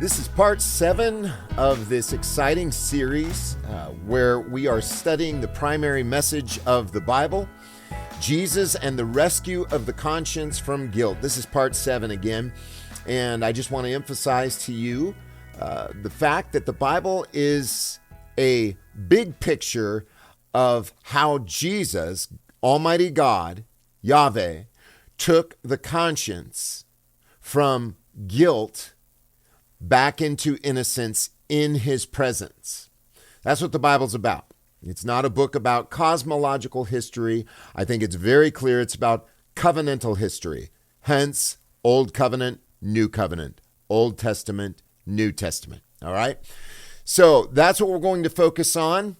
This is part 7 of this exciting series where we are studying the primary message of the Bible, Jesus and the rescue of the conscience from guilt. This is part 7 again, and I just want to emphasize to you the fact that the Bible is a big picture of how Jesus, Almighty God, Yahweh, took the conscience from guilt back into innocence in his presence. That's what the Bible's about. It's not a book about cosmological history. I think it's very clear it's about covenantal history. Hence, Old Covenant, New Covenant, Old Testament, New Testament. All right? So that's what we're going to focus on,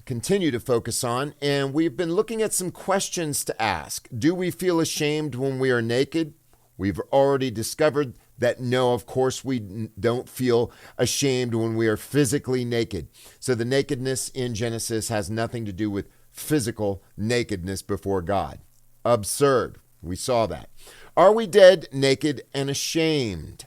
continue to focus on. And we've been looking at some questions to ask. Do we feel ashamed when we are naked? We've already discovered that no, of course, we don't feel ashamed when we are physically naked. So the nakedness in Genesis has nothing to do with physical nakedness before God. Absurd. We saw that. Are we dead, naked, and ashamed?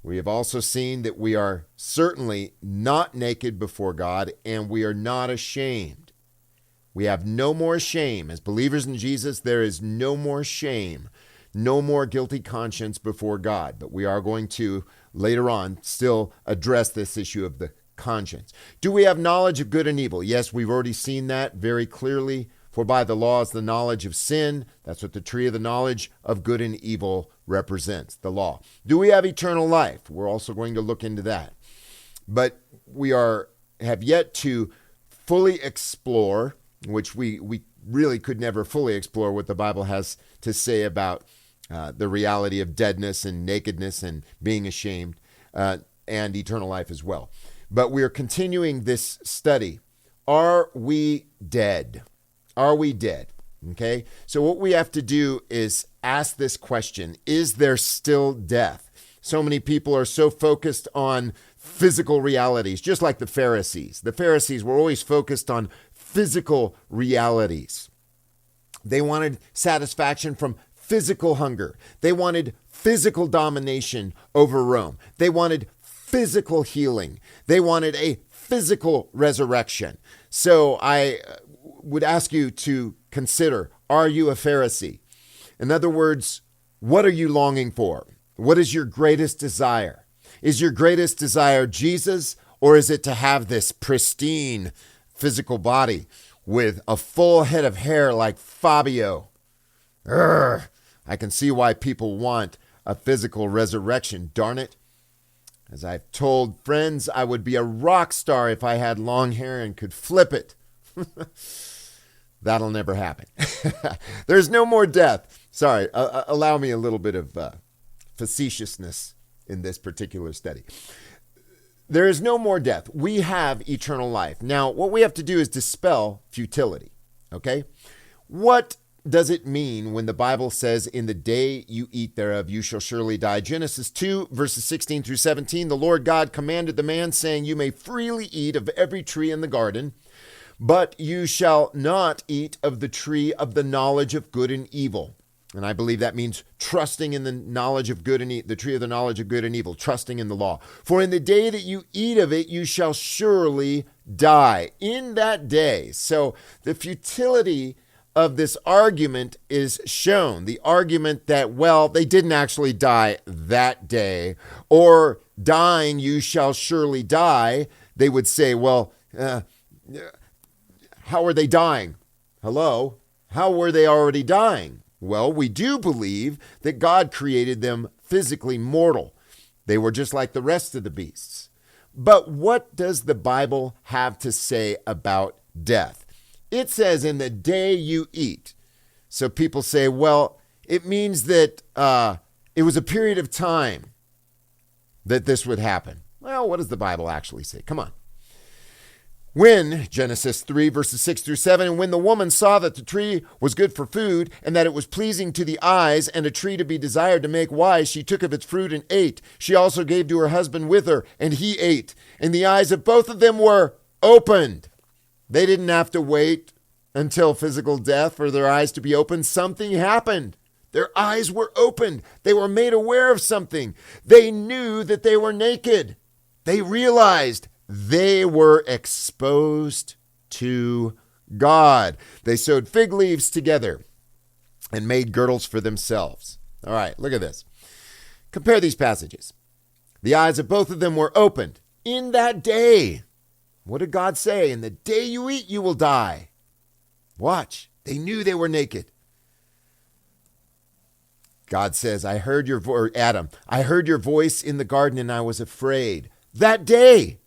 We have also seen that we are certainly not naked before God, and we are not ashamed. We have no more shame. As believers in Jesus, there is no more shame. No more guilty conscience before God. But we are going to, later on, still address this issue of the conscience. Do we have knowledge of good and evil? Yes, we've already seen that very clearly. For by the law is the knowledge of sin. That's what the tree of the knowledge of good and evil represents, the law. Do we have eternal life? We're also going to look into that. But we have yet to fully explore, which we really could never fully explore, what the Bible has to say about the reality of deadness and nakedness and being ashamed and eternal life as well. But we are continuing this study. Are we dead? Are we dead? Okay, so what we have to do is ask this question: is there still death? So many people are so focused on physical realities, just like the Pharisees. The Pharisees were always focused on physical realities. They wanted satisfaction from physical hunger. They wanted physical domination over Rome. They wanted physical healing. They wanted a physical resurrection. So I would ask you to consider, are you a Pharisee? In other words, what are you longing for? What is your greatest desire? Is your greatest desire Jesus, or is it to have this pristine physical body with a full head of hair like Fabio? Urgh. I can see why people want a physical resurrection, darn it. As I've told friends, I would be a rock star if I had long hair and could flip it. That'll never happen. There's no more death. Sorry, allow me a little bit of facetiousness in this particular study. There is no more death. We have eternal life. Now, what we have to do is dispel futility, okay? What does it mean when the Bible says, in the day you eat thereof, you shall surely die? Genesis 2, verses 16 through 17, the Lord God commanded the man, saying, you may freely eat of every tree in the garden, but you shall not eat of the tree of the knowledge of good and evil. And I believe that means trusting in the knowledge of good and the tree of the knowledge of good and evil, trusting in the law. For in the day that you eat of it, you shall surely die. In that day. So the futility of this argument is shown. The argument that, well, they didn't actually die that day, or dying, you shall surely die. They would say, well, how are they dying? Hello? How were they already dying? Well, we do believe that God created them physically mortal. They were just like the rest of the beasts. But what does the Bible have to say about death? It says, in the day you eat. So people say, well, it means that it was a period of time that this would happen. Well, what does the Bible actually say? Come on. When, Genesis 3, verses 6 through 7, and when the woman saw that the tree was good for food, and that it was pleasing to the eyes, and a tree to be desired to make wise, she took of its fruit and ate. She also gave to her husband with her, and he ate. And the eyes of both of them were opened. They didn't have to wait until physical death for their eyes to be opened. Something happened Their eyes were opened. They were made aware of something. They knew that they were naked. They realized they were exposed to God. They sewed fig leaves together and made girdles for themselves. All right, look at this. Compare these passages. The eyes of both of them were opened in that day. What did God say? In the day you eat, you will die. Watch. They knew they were naked. God says, I heard your voice, Adam, I heard your voice in the garden and I was afraid. That day.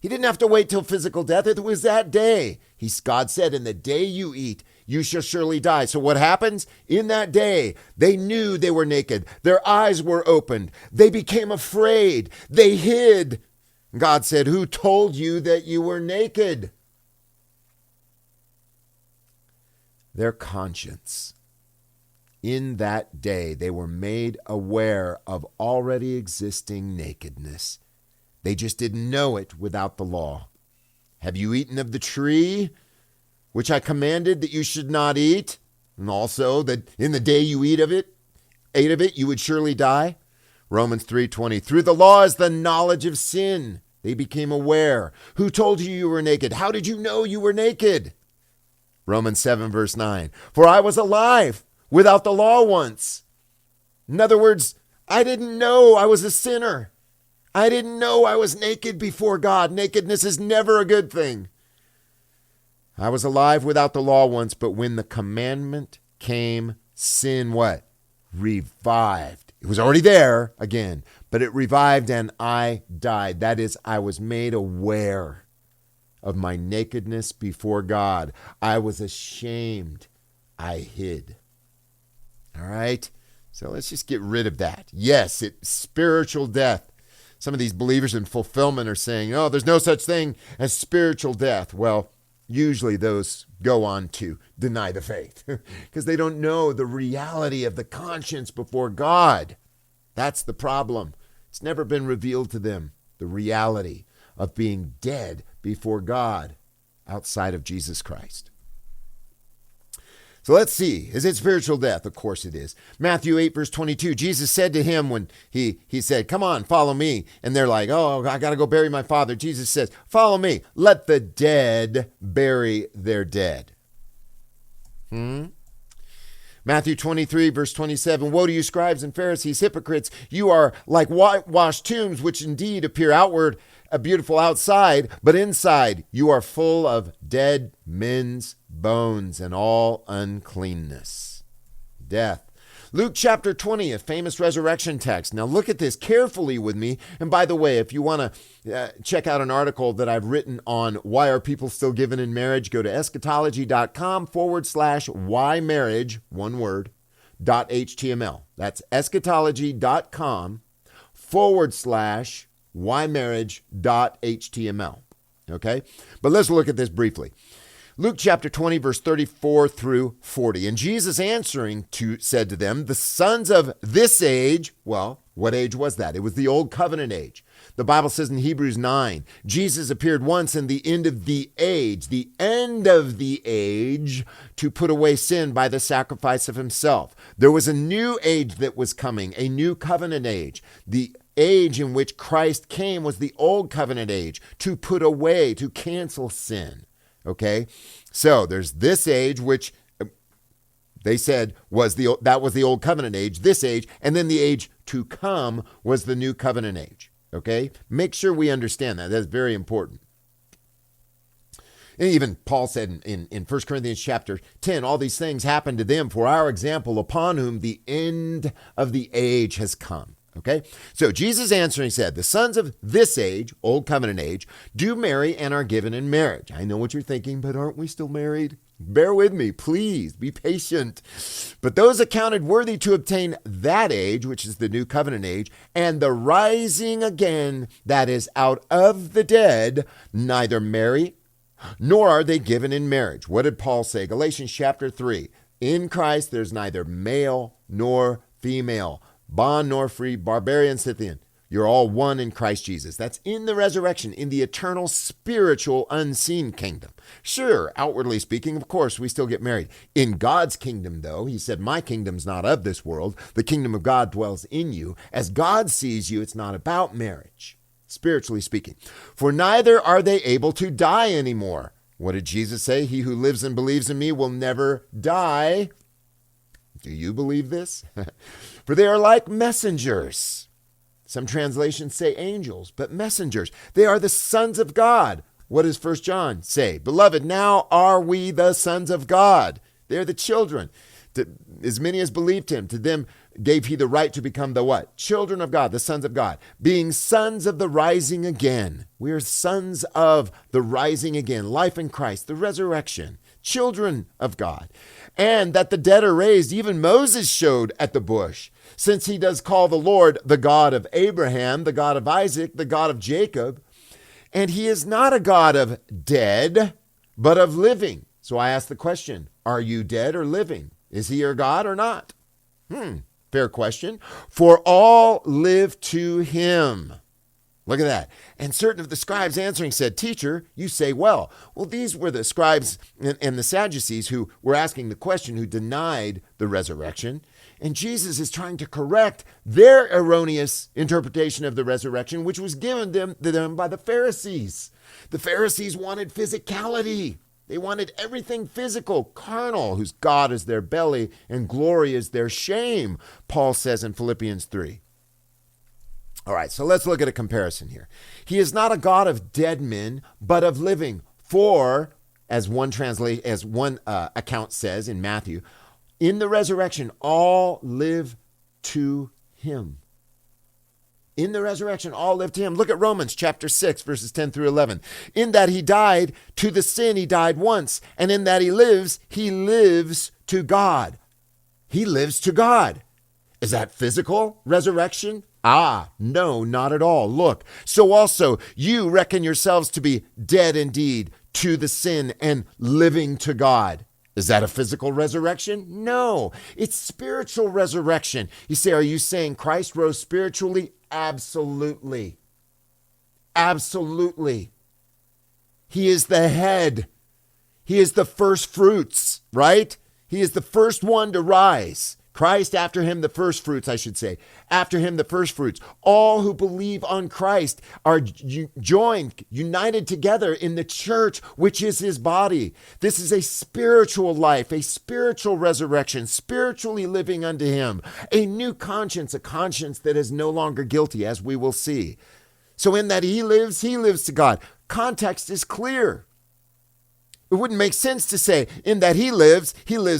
He didn't have to wait till physical death. It was that day. God said, in the day you eat, you shall surely die. So what happens? In that day, they knew they were naked. Their eyes were opened. They became afraid. They hid. God said, who told you that you were naked? Their conscience. In that day, they were made aware of already existing nakedness. They just didn't know it without the law. Have you eaten of the tree which I commanded that you should not eat? And also that in the day you ate of it, you would surely die? Romans 3:20. Through the law is the knowledge of sin. They became aware. Who told you you were naked? How did you know you were naked? Romans 7 verse 9. For I was alive without the law once. In other words, I didn't know I was a sinner. I didn't know I was naked before God. Nakedness is never a good thing. I was alive without the law once, but when the commandment came, sin what? Revived. It was already there again, but it revived and I died. That is, I was made aware of my nakedness before God. I was ashamed. I hid. All right? So let's just get rid of that. Yes, it's spiritual death. Some of these believers in fulfillment are saying, oh, there's no such thing as spiritual death. Well, usually those go on to deny the faith because they don't know the reality of the conscience before God. That's the problem. It's never been revealed to them, the reality of being dead before God outside of Jesus Christ. So let's see. Is it spiritual death? Of course it is. Matthew 8, verse 22. Jesus said to him when he said, come on, follow me. And they're like, oh, I got to go bury my father. Jesus says, follow me. Let the dead bury their dead. Matthew 23, verse 27. Woe to you, scribes and Pharisees, hypocrites. You are like whitewashed tombs, which indeed appear outward beautiful outside, but inside you are full of dead men's bones and all uncleanness. Death. Luke chapter 20, a famous resurrection text. Now look at this carefully with me. And by the way, if you want to check out an article that I've written on why are people still given in marriage, go to eschatology.com/why marriage, one word, .html. That's eschatology.com/why marriage.html. Okay? But let's look at this briefly. Luke chapter 20, verse 34 through 40. And Jesus answering said to them, the sons of this age, well, what age was that? It was the old covenant age. The Bible says in Hebrews 9, Jesus appeared once in the end of the age, to put away sin by the sacrifice of himself. There was a new age that was coming, a new covenant age. The age in which Christ came was the old covenant age, to put away, to cancel sin. Okay, so there's this age, which they said was the old covenant age, this age, and then the age to come was the new covenant age. Okay, make sure we understand that. That's very important. And even Paul said in 1 Corinthians chapter 10, all these things happened to them for our example, upon whom the end of the age has come. Okay, so Jesus answering said, the sons of this age, old covenant age, do marry and are given in marriage. I know what you're thinking, but aren't we still married? Bear with me, please, be patient. But those accounted worthy to obtain that age, which is the new covenant age, and the rising again that is out of the dead, neither marry, nor are they given in marriage. What did Paul say? Galatians chapter 3, in Christ there's neither male nor female, bond nor free, barbarian, Scythian, You're all one in Christ Jesus. That's in the resurrection, in the eternal, spiritual, unseen kingdom. Sure, outwardly speaking, of course, we still get married. In God's kingdom, though, he said, my kingdom's not of this world. The kingdom of God dwells in you. As God sees you, it's not about marriage, spiritually speaking. For neither are they able to die anymore. What did Jesus say? He who lives and believes in me will never die. Do you believe this? For they are like messengers. Some translations say angels, but messengers. They are the sons of God. What does 1 John say? Beloved, now are we the sons of God. They're the children. As many as believed him, to them gave he the right to become the what? Children of God, the sons of God. Being sons of the rising again. We are sons of the rising again. Life in Christ, the resurrection. Children of God. And that the dead are raised. Even Moses showed at the bush. Since he does call the Lord the God of Abraham, the God of Isaac, the God of Jacob. And he is not a God of dead, but of living. So I ask the question, are you dead or living? Is he your God or not? Fair question. For all live to him. Look at that. And certain of the scribes answering said, Teacher, you say well. Well, these were the scribes and the Sadducees who were asking the question, who denied the resurrection. And Jesus is trying to correct their erroneous interpretation of the resurrection, which was given to them by the Pharisees. The Pharisees wanted physicality. They wanted everything physical, carnal, whose God is their belly and glory is their shame, Paul says in Philippians 3. All right, so let's look at a comparison here. He is not a God of dead men, but of living. For, as one account says in Matthew, in the resurrection, all live to him. In the resurrection, all live to him. Look at Romans chapter 6, verses 10 through 11. In that he died to the sin, he died once. And in that he lives to God. He lives to God. Is that physical resurrection? No, not at all. Look, so also you reckon yourselves to be dead indeed to the sin and living to God. Is that a physical resurrection? No, it's spiritual resurrection. You say, are you saying Christ rose spiritually? Absolutely. Absolutely. He is the head. He is the first fruits, right? He is the first one to rise. Christ, after him, the first fruits, I should say. After him, the first fruits. All who believe on Christ are joined, united together in the church, which is his body. This is a spiritual life, a spiritual resurrection, spiritually living unto him. A new conscience, a conscience that is no longer guilty, as we will see. So in that he lives to God. Context is clear. It wouldn't make sense to say, in that he lives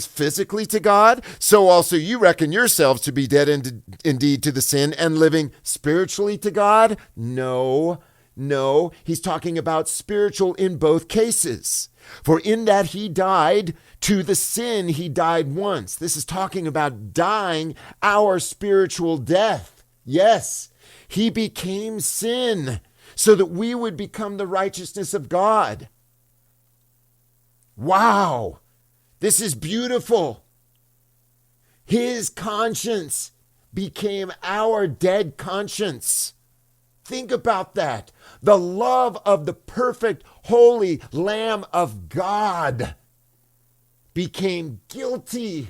physically to God, so also you reckon yourselves to be dead indeed to the sin and living spiritually to God? No, he's talking about spiritual in both cases. For in that he died to the sin, he died once. This is talking about dying our spiritual death. Yes, he became sin so that we would become the righteousness of God. Wow, this is beautiful. His conscience became our dead conscience. Think about that. The love of the perfect, holy Lamb of God became guilty,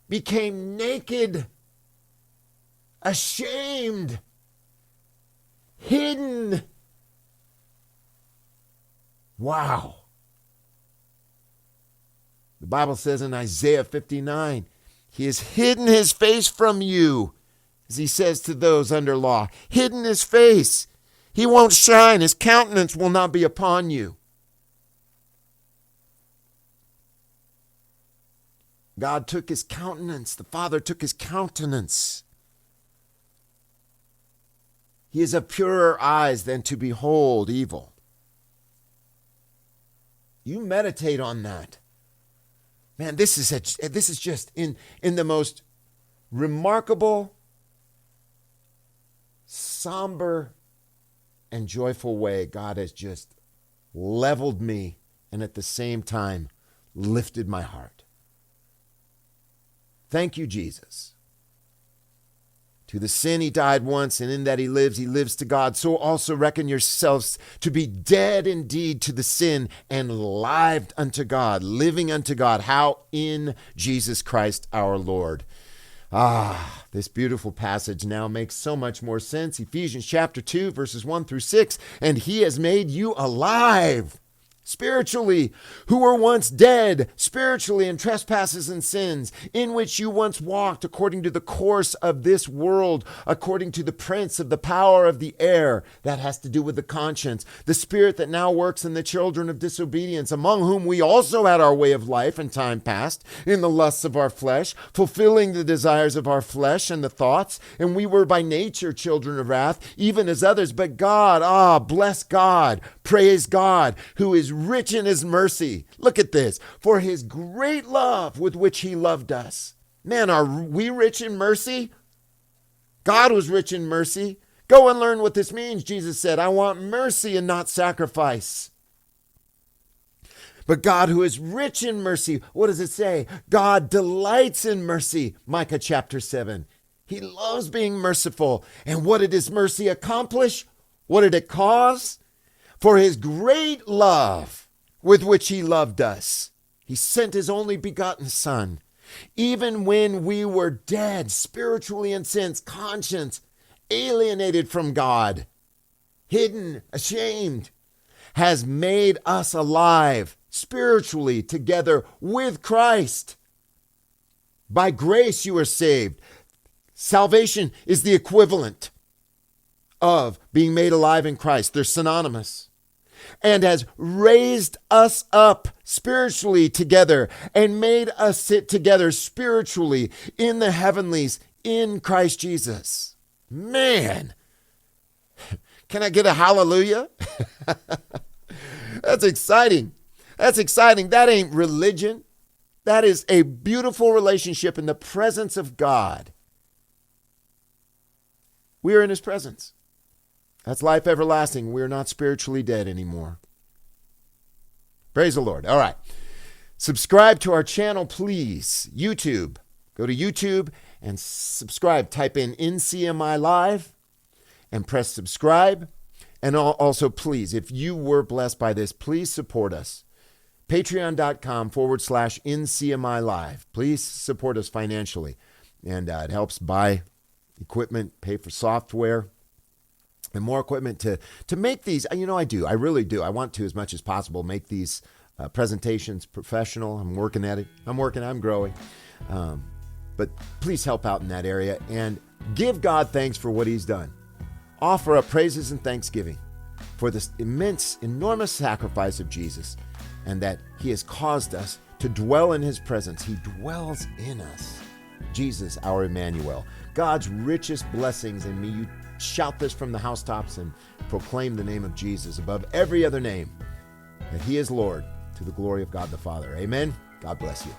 became naked, ashamed, hidden. Wow. The Bible says in Isaiah 59, he has hidden his face from you, as he says to those under law, hidden his face. He won't shine. His countenance will not be upon you. God took his countenance. The Father took his countenance. He is of purer eyes than to behold evil. You meditate on that. Man, this is just in the most remarkable, somber, and joyful way. God has just leveled me and at the same time lifted my heart. Thank you, Jesus. To the sin he died once, and in that he lives to God. So also reckon yourselves to be dead indeed to the sin, and alive unto God, living unto God. How? In Jesus Christ our Lord. This beautiful passage now makes so much more sense. Ephesians chapter 2, verses 1 through 6. And he has made you alive spiritually, who were once dead spiritually in trespasses and sins, in which you once walked according to the course of this world, according to the prince of the power of the air. That has to do with the conscience, the spirit that now works in the children of disobedience, among whom we also had our way of life in time past, in the lusts of our flesh, fulfilling the desires of our flesh and the thoughts. And we were by nature children of wrath, even as others. But God, bless God, praise God, who is rich in his mercy. Look at this. For his great love with which he loved us. Man, are we rich in mercy? God was rich in mercy. Go and learn what this means. Jesus said, I want mercy and not sacrifice. But God, who is rich in mercy, what does it say? God delights in mercy. Micah chapter 7. He loves being merciful. And what did his mercy accomplish? What did it cause? For his great love with which he loved us, he sent his only begotten Son, even when we were dead spiritually in sins, conscience, alienated from God, hidden, ashamed, has made us alive spiritually together with Christ. By grace you are saved. Salvation is the equivalent of being made alive in Christ. They're synonymous. And has raised us up spiritually together and made us sit together spiritually in the heavenlies in Christ Jesus. Man, can I get a hallelujah? That's exciting. That's exciting. That ain't religion. That is a beautiful relationship in the presence of God. We are in his presence. That's life everlasting. We're not spiritually dead anymore. Praise the Lord. All right. Subscribe to our channel, please. YouTube. Go to YouTube and subscribe. Type in NCMI Live and press subscribe. And also, please, if you were blessed by this, please support us. Patreon.com/NCMI Live. Please support us financially. And it helps buy equipment, pay for software, and more equipment to make these. I really do. I want to, as much as possible, make these presentations professional. I'm working at it. I'm growing. But please help out in that area and give God thanks for what he's done. Offer up praises and thanksgiving for this enormous sacrifice of Jesus, and that he has caused us to dwell in his presence. He dwells in us. Jesus, our Emmanuel. God's richest blessings, and may you shout this from the housetops and proclaim the name of Jesus above every other name, that he is Lord, to the glory of God the Father. Amen. God bless you.